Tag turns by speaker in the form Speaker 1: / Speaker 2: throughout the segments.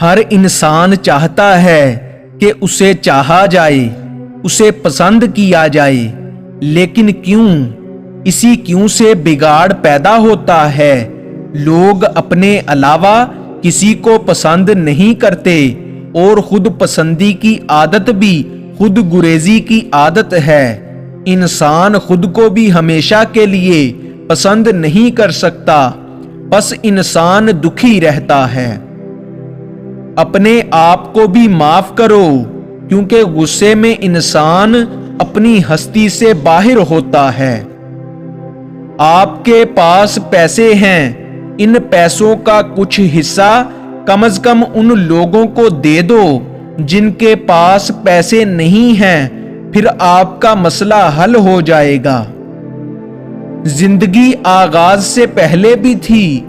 Speaker 1: ہر انسان چاہتا ہے کہ اسے چاہا جائے، اسے پسند کیا جائے، لیکن کیوں؟ اسی کیوں سے بگاڑ پیدا ہوتا ہے۔ لوگ اپنے علاوہ کسی کو پسند نہیں کرتے، اور خود پسندی کی عادت بھی خود گریزی کی عادت ہے۔ انسان خود کو بھی ہمیشہ کے لیے پسند نہیں کر سکتا، بس انسان دکھی رہتا ہے۔ اپنے آپ کو بھی معاف کرو، کیونکہ غصے میں انسان اپنی ہستی سے باہر ہوتا ہے۔ آپ کے پاس پیسے ہیں، ان پیسوں کا کچھ حصہ کم از کم ان لوگوں کو دے دو جن کے پاس پیسے نہیں ہیں، پھر آپ کا مسئلہ حل ہو جائے گا۔ زندگی آغاز سے پہلے بھی تھی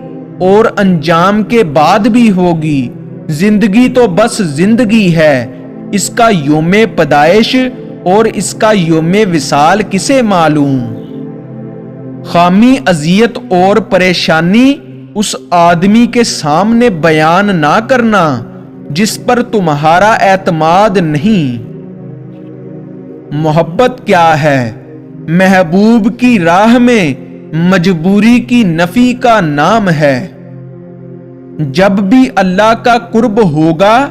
Speaker 1: اور انجام کے بعد بھی ہوگی۔ زندگی تو بس زندگی ہے، اس کا یوم پیدائش اور اس کا یوم وصال کسے معلوم؟ خامی، اذیت اور پریشانی اس آدمی کے سامنے بیان نہ کرنا جس پر تمہارا اعتماد نہیں۔ محبت کیا ہے؟ محبوب کی راہ میں مجبوری کی نفی کا نام ہے۔ جب بھی اللہ کا قرب ہوگا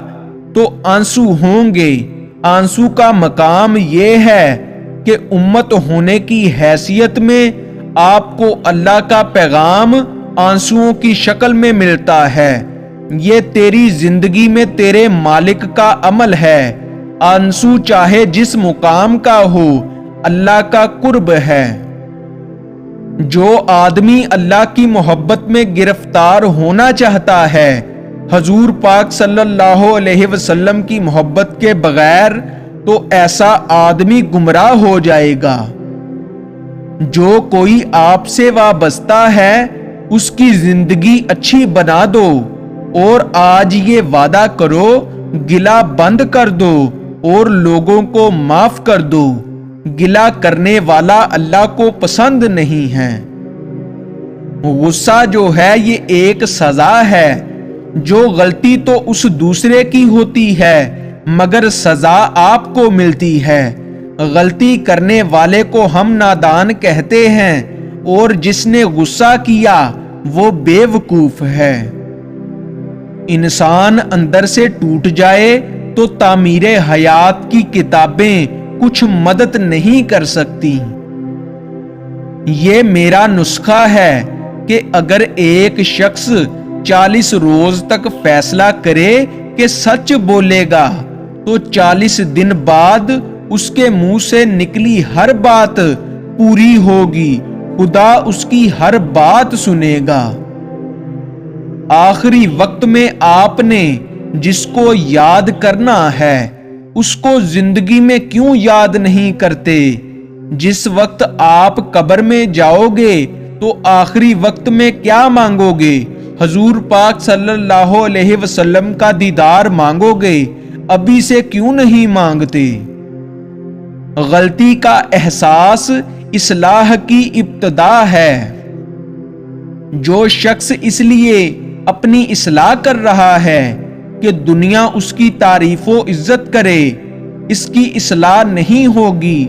Speaker 1: تو آنسو ہوں گے۔ آنسو کا مقام یہ ہے کہ امت ہونے کی حیثیت میں آپ کو اللہ کا پیغام آنسوؤں کی شکل میں ملتا ہے۔ یہ تیری زندگی میں تیرے مالک کا عمل ہے۔ آنسو چاہے جس مقام کا ہو، اللہ کا قرب ہے۔ جو آدمی اللہ کی محبت میں گرفتار ہونا چاہتا ہے، حضور پاک صلی اللہ علیہ وسلم کی محبت کے بغیر، تو ایسا آدمی گمراہ ہو جائے گا۔ جو کوئی آپ سے وابستہ ہے، اس کی زندگی اچھی بنا دو، اور آج یہ وعدہ کرو، گلہ بند کر دو اور لوگوں کو معاف کر دو۔ گلہ کرنے والا اللہ کو پسند نہیں ہے۔ غصہ جو ہے یہ ایک سزا ہے۔ جو غلطی تو اس دوسرے کی ہوتی ہے، مگر سزا آپ کو ملتی ہے۔ غلطی کرنے والے کو ہم نادان کہتے ہیں، اور جس نے غصہ کیا وہ بے وقوف ہے۔ انسان اندر سے ٹوٹ جائے تو تعمیر حیات کی کتابیں کچھ مدد نہیں کر سکتی۔ یہ میرا نسخہ ہے کہ اگر ایک شخص 40 روز تک فیصلہ کرے کہ سچ بولے گا، تو 40 دن بعد اس کے منہ سے نکلی ہر بات پوری ہوگی۔ خدا اس کی ہر بات سنے گا۔ آخری وقت میں آپ نے جس کو یاد کرنا ہے، اس کو زندگی میں کیوں یاد نہیں کرتے؟ جس وقت آپ قبر میں جاؤ گے تو آخری وقت میں کیا مانگو گے؟ حضور پاک صلی اللہ علیہ وسلم کا دیدار مانگو گے؟ ابھی سے کیوں نہیں مانگتے؟ غلطی کا احساس اصلاح کی ابتدا ہے۔ جو شخص اس لیے اپنی اصلاح کر رہا ہے کہ دنیا اس کی تعریف و عزت کرے، اس کی اصلاح نہیں ہوگی۔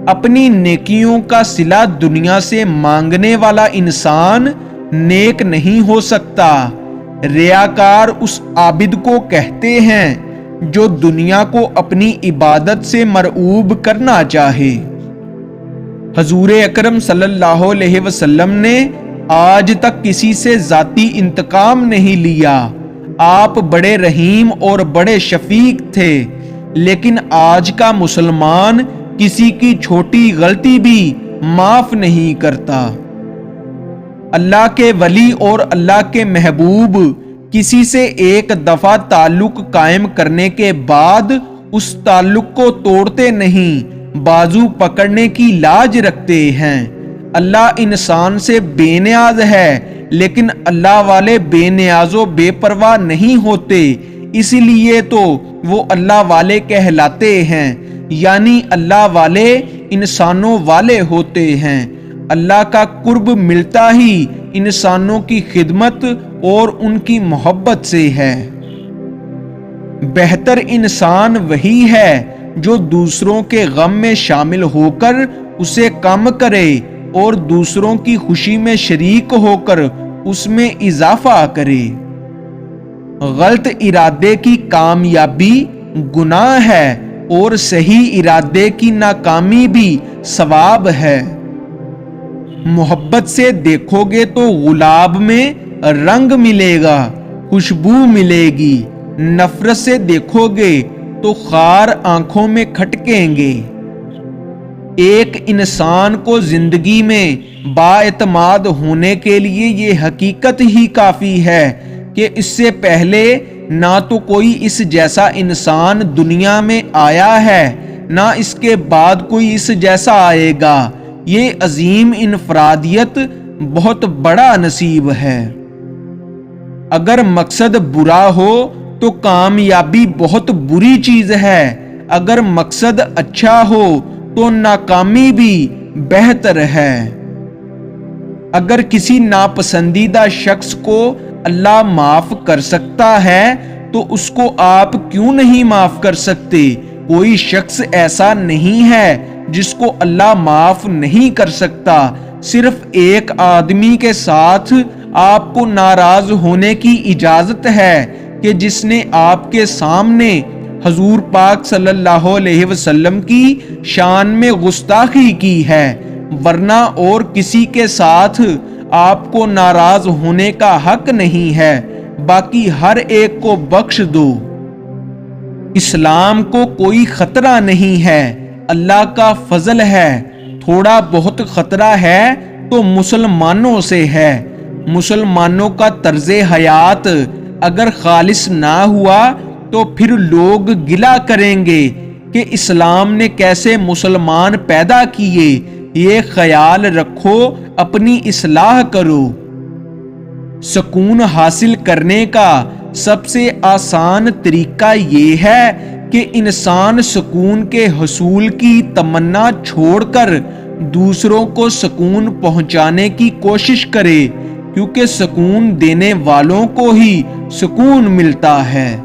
Speaker 1: اپنی نیکیوں کا صلہ دنیا سے مانگنے والا انسان نیک نہیں ہو سکتا۔ ریاکار اس عابد کو کہتے ہیں جو دنیا کو اپنی عبادت سے مرعوب کرنا چاہے۔ حضور اکرم صلی اللہ علیہ وسلم نے آج تک کسی سے ذاتی انتقام نہیں لیا۔ آپ بڑے رحیم اور بڑے شفیق تھے، لیکن آج کا مسلمان کسی کی چھوٹی غلطی بھی معاف نہیں کرتا۔ اللہ کے ولی اور اللہ کے محبوب کسی سے ایک دفعہ تعلق قائم کرنے کے بعد اس تعلق کو توڑتے نہیں، بازو پکڑنے کی لاج رکھتے ہیں۔ اللہ انسان سے بے نیاز ہے، لیکن اللہ والے بے نیاز و بے پرواہ نہیں ہوتے، اسی لیے تو وہ اللہ والے کہلاتے ہیں، یعنی اللہ والے انسانوں والے ہوتے ہیں۔ اللہ کا قرب ملتا ہی انسانوں کی خدمت اور ان کی محبت سے ہے۔ بہتر انسان وہی ہے جو دوسروں کے غم میں شامل ہو کر اسے کم کرے اور دوسروں کی خوشی میں شریک ہو کر اس میں اضافہ کرے۔ غلط ارادے کی کامیابی گناہ ہے اور صحیح ارادے کی ناکامی بھی ثواب ہے۔ محبت سے دیکھو گے تو گلاب میں رنگ ملے گا، خوشبو ملے گی۔ نفرت سے دیکھو گے تو خار آنکھوں میں کھٹکیں گے۔ ایک انسان کو زندگی میں بااعتماد ہونے کے لیے یہ حقیقت ہی کافی ہے کہ اس سے پہلے نہ تو کوئی اس جیسا انسان دنیا میں آیا ہے، نہ اس کے بعد کوئی اس جیسا آئے گا۔ یہ عظیم انفرادیت بہت بڑا نصیب ہے۔ اگر مقصد برا ہو تو کامیابی بہت بری چیز ہے، اگر مقصد اچھا ہو تو ناکامی بھی بہتر ہے۔ اگر کسی ناپسندیدہ شخص کو اللہ معاف کر سکتا ہے تو اس کو آپ کیوں نہیں معاف کر سکتے؟ کوئی شخص ایسا نہیں ہے جس کو اللہ معاف نہیں کر سکتا۔ صرف ایک آدمی کے ساتھ آپ کو ناراض ہونے کی اجازت ہے کہ جس نے آپ کے سامنے حضور پاک صلی اللہ علیہ وسلم کی شان میں گستاخی کی ہے، ورنہ اور کسی کے ساتھ آپ کو ناراض ہونے کا حق نہیں ہے۔ باقی ہر ایک کو بخش دو۔ اسلام کو کوئی خطرہ نہیں ہے، اللہ کا فضل ہے۔ تھوڑا بہت خطرہ ہے تو مسلمانوں سے ہے۔ مسلمانوں کا طرز حیات اگر خالص نہ ہوا تو پھر لوگ گلہ کریں گے کہ اسلام نے کیسے مسلمان پیدا کیے۔ یہ خیال رکھو، اپنی اصلاح کرو۔ سکون حاصل کرنے کا سب سے آسان طریقہ یہ ہے کہ انسان سکون کے حصول کی تمنا چھوڑ کر دوسروں کو سکون پہنچانے کی کوشش کرے، کیونکہ سکون دینے والوں کو ہی سکون ملتا ہے۔